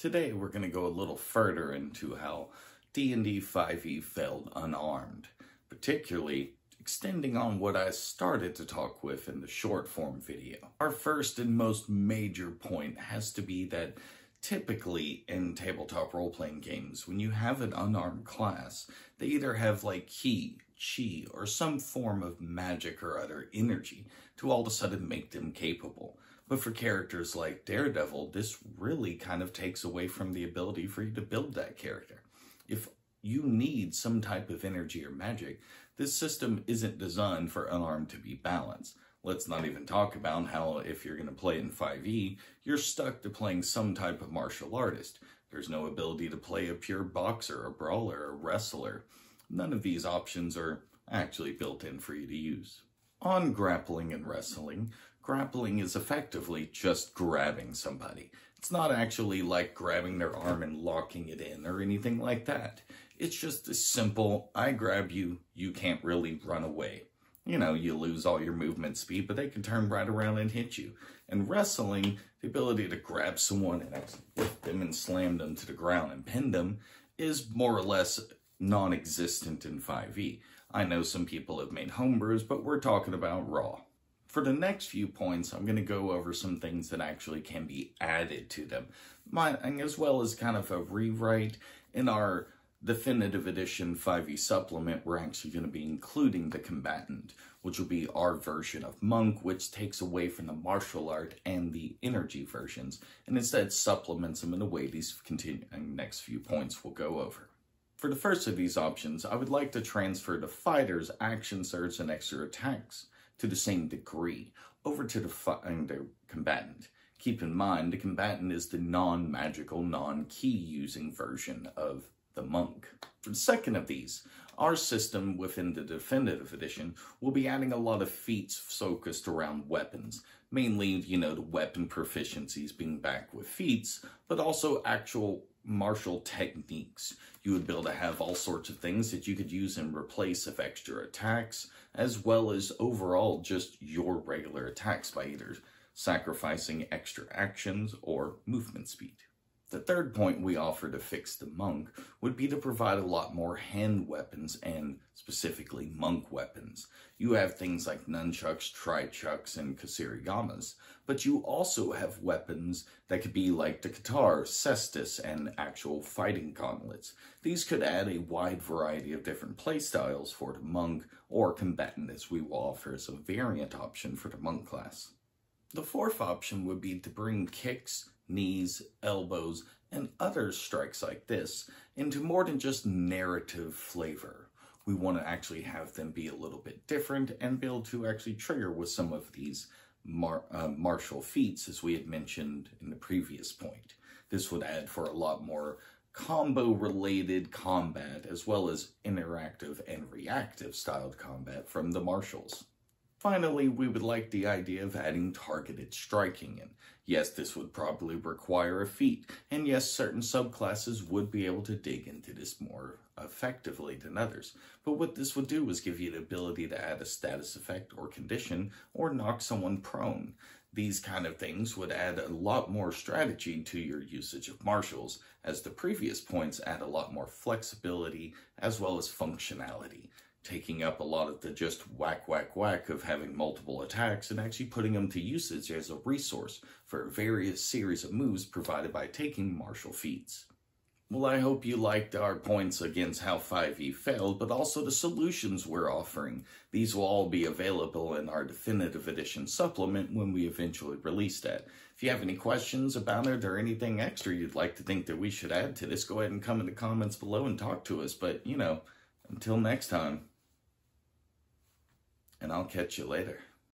Today we're going to go a little further into how D&D 5e failed unarmed, particularly extending on what I started to talk with in the short form video. Our first and most major point has to be that typically in tabletop role-playing games, when you have an unarmed class, they either have like ki, chi, or some form of magic or other energy to all of a sudden make them capable. But for characters like Daredevil, this really kind of takes away from the ability for you to build that character. If you need some type of energy or magic, this system isn't designed for unarmed to be balanced. Let's not even talk about how if you're going to play in 5e, you're stuck to playing some type of martial artist. There's no ability to play a pure boxer, a brawler, a wrestler. None of these options are actually built in for you to use. On grappling and wrestling, grappling is effectively just grabbing somebody. It's not actually like grabbing their arm and locking it in or anything like that. It's just a simple, I grab you, you can't really run away. You know, you lose all your movement speed, but they can turn right around and hit you. And wrestling, the ability to grab someone and actually lift them and slam them to the ground and pin them is more or less non-existent in 5e. I know some people have made homebrews, but we're talking about raw. For the next few points, I'm going to go over some things that actually can be added to them, as well as kind of a rewrite. In our Definitive Edition 5e supplement, we're actually going to be including the Combatant, which will be our version of Monk, which takes away from the martial art and the energy versions, and instead supplements them in a way these next few points will go over. For the first of these options, I would like to transfer the fighter's action surge and extra attacks to the same degree over to the Combatant. Keep in mind, the Combatant is the non-magical, non-key using version of the Monk. For the second of these, our system within the Definitive Edition will be adding a lot of feats focused around weapons. Mainly, you know, the weapon proficiencies being back with feats, but also actual martial techniques. You would be able to have all sorts of things that you could use in replace of extra attacks, as well as overall just your regular attacks by either sacrificing extra actions or movement speed. The third point we offer to fix the Monk would be to provide a lot more hand weapons and specifically monk weapons. You have things like nunchucks, tri-chucks, and kasiriyamas, but you also have weapons that could be like the Katar, cestus, and actual fighting gauntlets. These could add a wide variety of different playstyles for the Monk or Combatant, as we will offer as a variant option for the Monk class. The fourth option would be to bring kicks, knees, elbows, and other strikes like this into more than just narrative flavor. We want to actually have them be a little bit different and be able to actually trigger with some of these martial feats, as we had mentioned in the previous point. This would add for a lot more combo-related combat, as well as interactive and reactive styled combat from the martials. Finally, we would like the idea of adding targeted striking in. Yes, this would probably require a feat, and yes, certain subclasses would be able to dig into this more effectively than others. But what this would do is give you the ability to add a status effect or condition, or knock someone prone. These kind of things would add a lot more strategy to your usage of martials, as the previous points add a lot more flexibility as well as functionality, taking up a lot of the just whack, whack, whack of having multiple attacks and actually putting them to usage as a resource for various series of moves provided by taking martial feats. Well, I hope you liked our points against how 5e failed, but also the solutions we're offering. These will all be available in our Definitive Edition supplement when we eventually release that. If you have any questions about it or anything extra you'd like to think that we should add to this, go ahead and come in the comments below and talk to us. But, you know, until next time. And I'll catch you later.